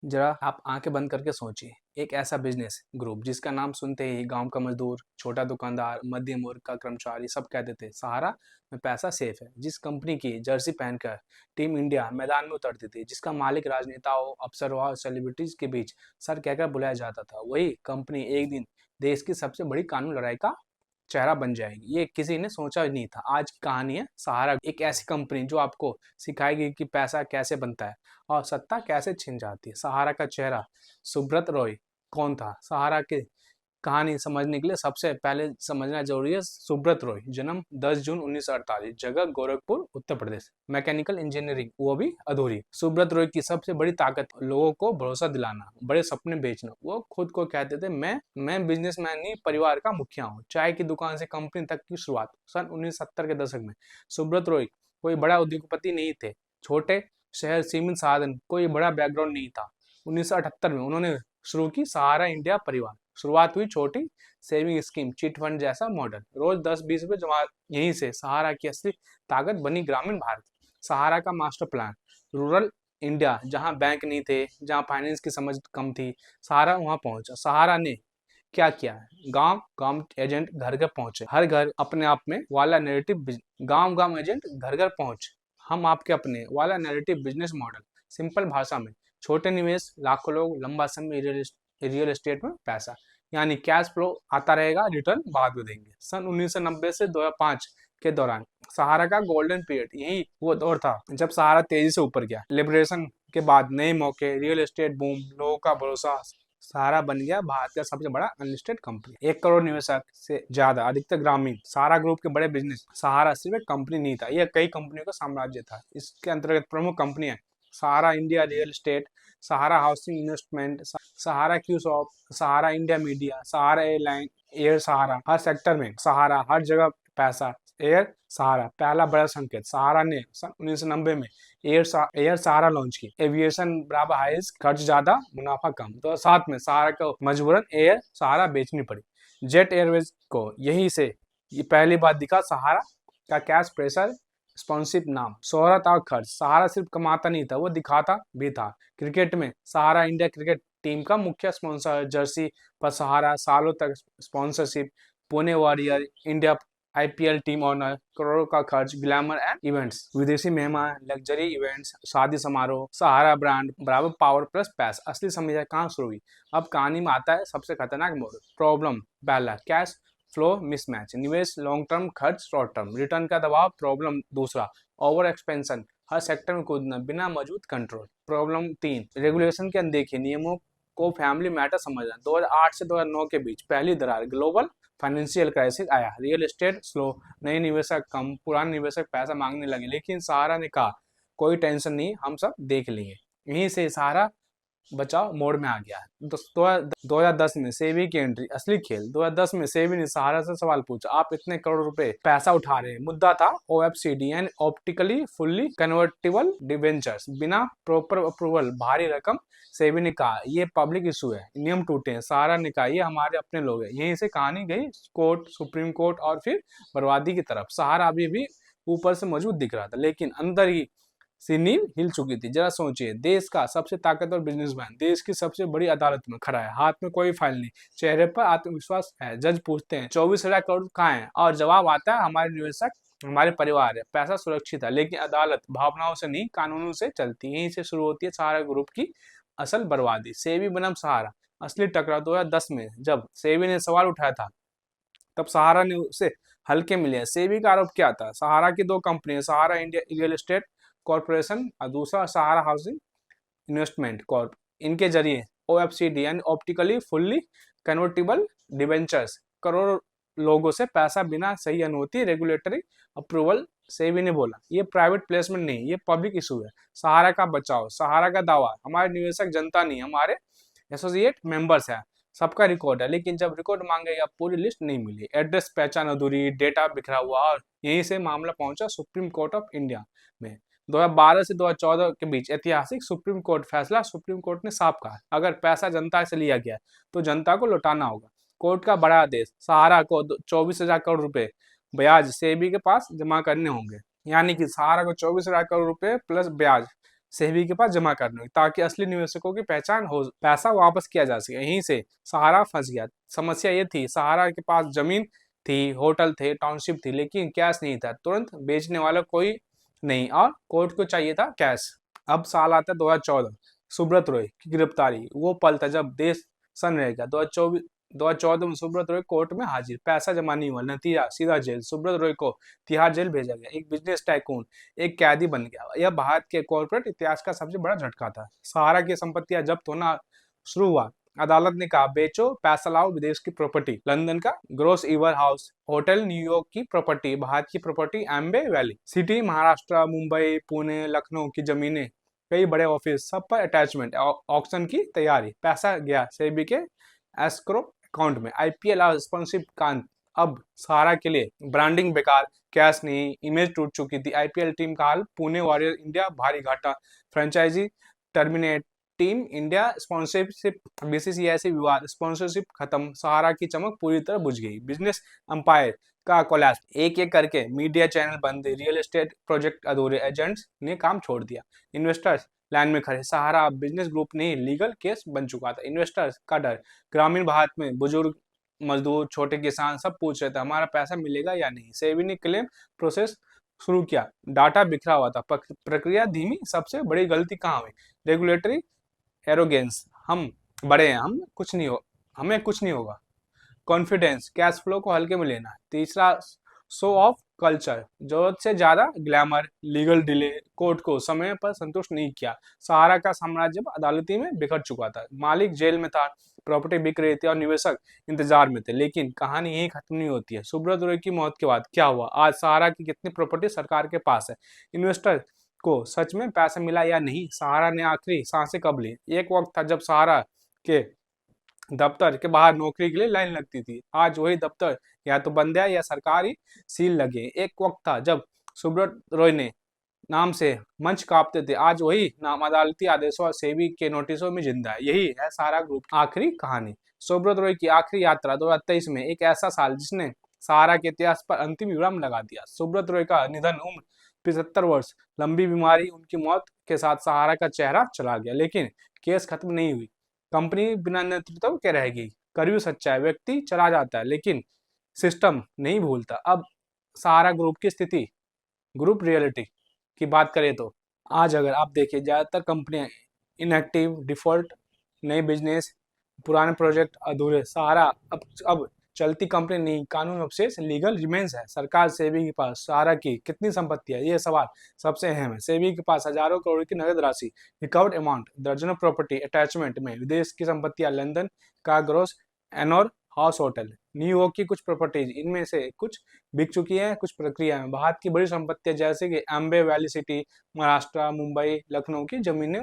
जरा आप आंखें बंद करके सोचिए, एक ऐसा बिजनेस ग्रुप जिसका नाम सुनते ही गांव का मजदूर, छोटा दुकानदार, मध्यम वर्ग का कर्मचारी सब कहते थे सहारा में पैसा सेफ है। जिस कंपनी की जर्सी पहनकर टीम इंडिया मैदान में उतरती थी, जिसका मालिक राजनेताओं, अफसरों और सेलिब्रिटीज के बीच सर कहकर बुलाया जाता था, वही कंपनी एक दिन देश की सबसे बड़ी कानून लड़ाई का चेहरा बन जाएगी। ये किसी ने सोचा ही नहीं था। आज की कहानी है सहारा, एक ऐसी कंपनी जो आपको सिखाएगी कि पैसा कैसे बनता है और सत्ता कैसे छिन जाती है। सहारा का चेहरा सुब्रत रॉय कौन था? सहारा की कहानी समझने के लिए सबसे पहले समझना जरूरी है सुब्रत रॉय। जन्म 10 जून 1948, जगह गोरखपुर, उत्तर प्रदेश। मैकेनिकल इंजीनियरिंग वो भी अधूरी। सुब्रत रॉय की सबसे बड़ी ताकत लोगों को भरोसा दिलाना, बड़े सपने बेचना। वो खुद को कहते थे मैं बिजनेसमैन नहीं, परिवार का मुखिया हूँ। चाय की दुकान से कंपनी तक की शुरुआत सन 1970 के दशक में। सुब्रत रॉय कोई बड़ा उद्योगपति नहीं थे। छोटे शहर, सीमित साधन, कोई बड़ा बैकग्राउंड नहीं था। 1978 में उन्होंने शुरू की सहारा इंडिया परिवार। शुरुआत हुई छोटी सेविंग स्कीम, चिट फंड जैसा मॉडल। रोज 10-20 रुपए जमा। यहीं से सहारा की असली ताकत बनी ग्रामीण भारत। सहारा का मास्टर प्लान, रूरल इंडिया, जहां बैंक नहीं थे, जहां फाइनेंस की समझ कम थी, सहारा वहां पहुंचा। सहारा ने क्या किया है? गांव गांव एजेंट घर घर पहुंचे। हर घर अपने आप में वाला नैरेटिव। गांव गांव एजेंट घर घर पहुंचे। हम आपके अपने वाला नैरेटिव बिजनेस मॉडल। सिंपल भाषा में, छोटे निवेश, लाखों लोग, लंबा समय, रियल एस्टेट में पैसा। यानी कैश फ्लो आता रहेगा, रिटर्न बाद में देंगे। सन 1990 से 2005 के दौरान सहारा का गोल्डन पीरियड, यही वो दौर था जब सहारा तेजी से ऊपर गया। लिबरेशन के बाद नए मौके, रियल एस्टेट बूम, लोगों का भरोसा। सहारा बन गया भारत का सबसे बड़ा अनलिस्टेड कंपनी। 1 करोड़ निवेशक से ज्यादा, अधिकतर ग्रामीण। सहारा ग्रुप के बड़े बिजनेस। सहारा सिर्फ एक कंपनी नहीं था, यह कई कंपनियों का साम्राज्य था। इसके अंतर्गत प्रमुख कंपनियां सहारा इंडिया रियल एस्टेट, सहारा हाउसिंग इन्वेस्टमेंट, सहारा क्यू शॉप, सहारा इंडिया मीडिया, सहारा एयरलाइन, एयर सहारा। हर सेक्टर में सहारा, हर जगह पैसा। एयर सहारा पहला बड़ा संकेत। सहारा ने सन 1990 में एयर सहारा लॉन्च की। एविएशन बराबर हाई रिस्क, खर्च ज्यादा, मुनाफा कम। तो साथ में सहारा को मजबूरन एयर सहारा बेचनी पड़ी जेट एयरवेज को। यही से ये पहली बार दिखा सहारा का कैश प्रेशर, स्पॉन्सरशिप नाम, शोहरत और खर्च। सहारा सिर्फ कमाता नहीं था, वो दिखाता भी था। क्रिकेट में सहारा इंडिया क्रिकेट टीम का मुख्य स्पॉन्सर। जर्सी पर सहारा, सालों तक sponsorship. Pune warrior, India IPL team owner, करोड़ों का खर्च। ग्लैमर एंड इवेंट्स, विदेशी मेहमान, लग्जरी इवेंट्स, शादी समारोह। सहारा ब्रांड बराबर पावर प्लस पैसा। असली समस्या कहाँ शुरू हुई? अब कहानी में आता है सबसे खतरनाक मोड़। प्रॉब्लम पहला, कैश फ्लो मिसमैच। निवेश लॉन्ग टर्म, खर्च शॉर्ट टर्म। रिटर्न का दबाव। प्रॉब्लम दूसरा, ओवर एक्सपेंशन, हर सेक्टर में कूदना बिना मजबूत कंट्रोल। प्रॉब्लम 3, रेगुलेशन की अनदेखी, नियमों को फैमिली मैटर समझना। 2008 से 2009 के बीच पहली दरार, ग्लोबल फाइनेंशियल क्राइसिस आया। रियल एस्टेट स्लो, नए निवेशक कम, पुराने निवेशक पैसा मांगने लगे। लेकिन सहारा ने कहा कोई टेंशन नहीं, हम सब देख लेंगे। यहीं से सहारा बचाव मोड में आ गया। 2010 में सेबी की एंट्री, असली खेल। 2010 में सेबी ने सहारा से सवाल पूछा, आप इतने करोड़ रुपए पैसा उठा रहे हैं। मुद्दा था ओएफसीडी यानी ऑप्टिकली फुल्ली कन्वर्टिबल डिबेंचर्स, बिना प्रॉपर अप्रूवल, भारी रकम। सेबी ने कहा ये पब्लिक इशू है, नियम टूटे हैं। सहारा ने कहा ये हमारे अपने लोग हैं। यहीं से कहानी गई कोर्ट, सुप्रीम कोर्ट और फिर बर्बादी की तरफ। सहारा अभी भी ऊपर से मजबूत दिख रहा था, लेकिन अंदर ही नींव हिल चुकी थी। जरा सोचिए, देश का सबसे ताकतवर बिजनेसमैन देश की सबसे बड़ी अदालत में खड़ा है, हाथ में कोई फाइल नहीं, चेहरे पर आत्मविश्वास है। जज पूछते हैं 24,000 करोड़ कहाँ है, और जवाब आता है हमारे निवेशक, हमारे परिवार है। पैसा सुरक्षित है, लेकिन अदालत भावनाओं से नहीं, कानूनों से चलती है। यहीं से शुरू होती है सहारा ग्रुप की असल बर्बादी। सेबी बनाम सहारा, असली टकराव 2010 में जब सेबी ने सवाल उठाया था, तब सहारा ने उसे हल्के मिले। सेबी का आरोप क्या था? सहारा की दो कंपनियां, सहारा इंडिया रियल एस्टेट कॉर्पोरेशन और दूसरा सहारा हाउसिंग इन्वेस्टमेंट कॉर्प, इनके जरिए ओएफसीडी यानी ऑप्टिकली फुल्ली कन्वर्टिबल डिबेंचर्स, करोड़ों लोगों से पैसा बिना सही अनुमति, रेगुलेटरी अप्रूवल। सेबी ने बोला ये प्राइवेट प्लेसमेंट नहीं, ये पब्लिक इशू है। सहारा का बचाव, सहारा का दावा, हमारे निवेशक जनता नहीं, हमारे एसोसिएट मेंबर्स है, सबका रिकॉर्ड है। लेकिन जब रिकॉर्ड मांगे या पूरी लिस्ट नहीं मिली, एड्रेस पहचान अधूरी, डेटा बिखरा हुआ, और यहीं से मामला पहुंचा सुप्रीम कोर्ट ऑफ इंडिया में। 2012 से 2014 के बीच ऐतिहासिक सुप्रीम कोर्ट फैसला। सुप्रीम कोर्ट ने साफ कहा अगर पैसा जनता से लिया गया तो जनता को लौटाना होगा। कोर्ट का बड़ा आदेश, सहारा को 24,000 करोड़ रुपए ब्याज सेबी के पास जमा करने होंगे। यानी कि सहारा को 24,000 करोड़ रुपए प्लस ब्याज सेबी के पास जमा करने, ताकि असली निवेशकों की पहचान हो, पैसा वापस किया जा सके। यहीं से सहारा फंस गया। समस्या ये थी, सहारा के पास जमीन थी, होटल थे, टाउनशिप थी, लेकिन कैश नहीं था। तुरंत बेचने वाला कोई नहीं, और कोर्ट को चाहिए था कैश। अब साल आता 2014, सुब्रत रॉय की गिरफ्तारी। वो पल था जब देश सन रहेगा। 2014 में सुब्रत रॉय कोर्ट में हाजिर। पैसा जमा नहीं हुआ, नतीजा सीधा जेल। सुब्रत रॉय को तिहाड़ जेल भेजा गया। एक बिजनेस टाइकून, एक कैदी बन गया। यह भारत के कॉर्पोरेट इतिहास का सबसे बड़ा झटका था। सहारा की संपत्तियां जब्त होना शुरू हुआ। अदालत ने कहा, बेचो, पैसा लाओ, विदेश की प्रॉपर्टी, लंदन का ग्रोस ईवर हाउस होटल, न्यूयॉर्क की प्रॉपर्टी, भारत की property, एम्बे valley city, Maharashtra, Mumbai, Pune, Lucknow की जमीनें, कई बड़े ऑफिस, सब पर अटैचमेंट, ऑक्शन की तैयारी। पैसा गया सेबी के एस्क्रो अकाउंट में। आईपीएल और स्पॉन्सरशिप का अंत। अब सहारा के लिए ब्रांडिंग बेकार, कैश नहीं, इमेज टूट चुकी थी। आईपीएल टीम का हाल, पुणे वॉरियर इंडिया भारी घाटा, franchisee terminate, team India sponsorship, BCCI से विवाद, स्पॉन्सरशिप खत्म। सहारा की चमक पूरी तरह बुझ गई। बिजनेस अंपायर का कोलैप्स, एक एक करके मीडिया चैनल बंद, रियल एस्टेट प्रोजेक्ट अधूरे, एजेंट्स ने काम छोड़ दिया, इन्वेस्टर्स लाइन में खड़े। सहारा बिजनेस ग्रुप नहीं, लीगल केस बन चुका था। इन्वेस्टर्स का डर, ग्रामीण भारत में बुजुर्ग, मजदूर, छोटे किसान सब पूछ रहे थे, हमारा पैसा मिलेगा या नहीं। सेबी ने क्लेम प्रोसेस शुरू किया। डाटा बिखरा हुआ था, प्रक्रिया धीमी। सबसे बड़ी गलती कहाँ हुई? रेगुलेटरी एरोगेंस, हम बड़े हैं, हमें कुछ नहीं होगा। कॉन्फिडेंस, कैश फ्लो को हल्के में लेना। तीसरा, शो ऑफ कल्चर, जरूरत से ज्यादा ग्लैमर, लीगल डिले, कोर्ट को समय पर संतुष्ट नहीं किया। सहारा का साम्राज्य अदालती में बिखर चुका था। मालिक जेल में था, प्रॉपर्टी बिक रही थी, और निवेशक इंतजार में थे। लेकिन कहानी यही खत्म नहीं होती है। सुब्रत रॉय की मौत के बाद क्या हुआ? आज सहारा की कितनी प्रॉपर्टी सरकार के पास है? इन्वेस्टर को सच में पैसा मिला या नहीं? सहारा ने आखिरी सांसें कब ली? एक वक्त था जब सहारा के दफ्तर के बाहर नौकरी के लिए लाइन लगती थी। आज वही दफ्तर या तो बंद है या सरकारी सील लगे। एक वक्त था जब सुब्रत रॉय ने नाम से मंच कांपते थे। आज वही नाम अदालती आदेशों और सेबी के नोटिसों में जिंदा है। यही है सहारा ग्रुप की आखिरी कहानी। सुब्रत रॉय की आखिरी यात्रा 2023 में, एक ऐसा साल जिसने सहारा के इतिहास पर अंतिम विराम लगा दिया। सुब्रत रॉय का निधन, उम्र 75 वर्ष, लंबी बीमारी। उनकी मौत के साथ सहारा का चेहरा चला गया। लेकिन केस खत्म नहीं हुई। कंपनी बिना नेतृत्व के रहेगी। कड़वी सच्चाई, व्यक्ति चला जाता है लेकिन सिस्टम नहीं भूलता। अब सहारा ग्रुप की स्थिति, ग्रुप रियलिटी की बात करें तो आज अगर आप देखिए, ज्यादातर कंपनियां इनएक्टिव, डिफॉल्ट, नए बिजनेस, पुराने प्रोजेक्ट अधूरे। सहारा अब चलती कंपनी नहीं, कानून अवशेष, लीगल रिमेंस है। सरकार सेबी के पास सहारा की कितनी संपत्ति है, ये सवाल सबसे अहम है। सेबी के पास हजारों करोड़ की नगद राशि, रिकवर्ड अमाउंट, दर्जनों प्रॉपर्टी, अटैचमेंट में विदेश की संपत्तियां, लंदन का Grosvenor House hotel, New York की कुछ प्रॉपर्टीज, इनमें से कुछ बिक चुकी है, कुछ प्रक्रिया में। भारत की बड़ी संपत्तियां जैसे कि एम्बे वैली सिटी, महाराष्ट्र, मुंबई, लखनऊ की जमीनें,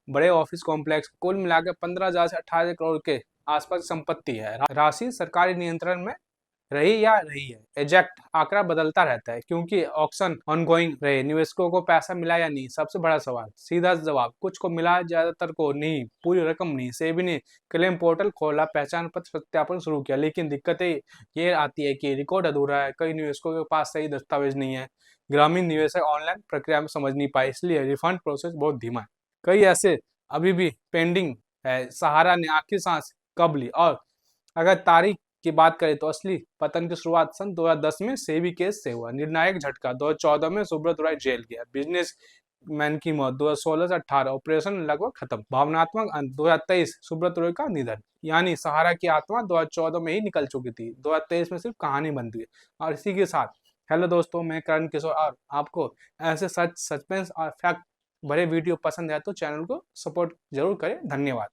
बड़े ऑफिस कॉम्प्लेक्स, कुल मिलाकर 15,000 से 18 करोड़ के आसपास संपत्ति है। राशि सरकारी नियंत्रण में रही या रही है, एग्जैक्ट आंकड़ा बदलता रहता है क्योंकि ऑक्शन ऑनगोइंग रहे। निवेशकों को पैसा मिला या नहीं, सबसे बड़ा सवाल। सीधा जवाब, कुछ को मिला, ज्यादातर को नहीं, पूरी रकम नहीं। सेबी ने क्लेम पोर्टल खोला, पहचान पत्र सत्यापन शुरू किया, लेकिन दिक्कतें ये आती है कि रिकॉर्ड अधूरा है, कई निवेशकों के पास सही दस्तावेज नहीं है, ग्रामीण निवेशक ऑनलाइन प्रक्रिया में समझ नहीं पाए, इसलिए रिफंड प्रोसेस बहुत धीमा है। कई ऐसे अभी भी पेंडिंग है। सहारा ने आखिरी सांस कब ली? और अगर तारीख की बात करें तो असली पतन की शुरुआत सन 2010 में सेबी केस से हुआ। निर्णायक झटका 2014 में सुब्रत रॉय जेल गया। बिजनेस मैन की मौत 2016 से 18, ऑपरेशन लगभग खत्म। भावनात्मक अंत 2023, सुब्रत रॉय का निधन। यानी सहारा की आत्मा 2014 में ही निकल चुकी थी, 2023 में सिर्फ कहानी बन गई। और इसी के साथ हेलो दोस्तों, मैं करण किशोर, और आपको ऐसे सच, सस्पेंस और फैक्ट भरे वीडियो पसंद है तो चैनल को सपोर्ट जरूर करें। धन्यवाद।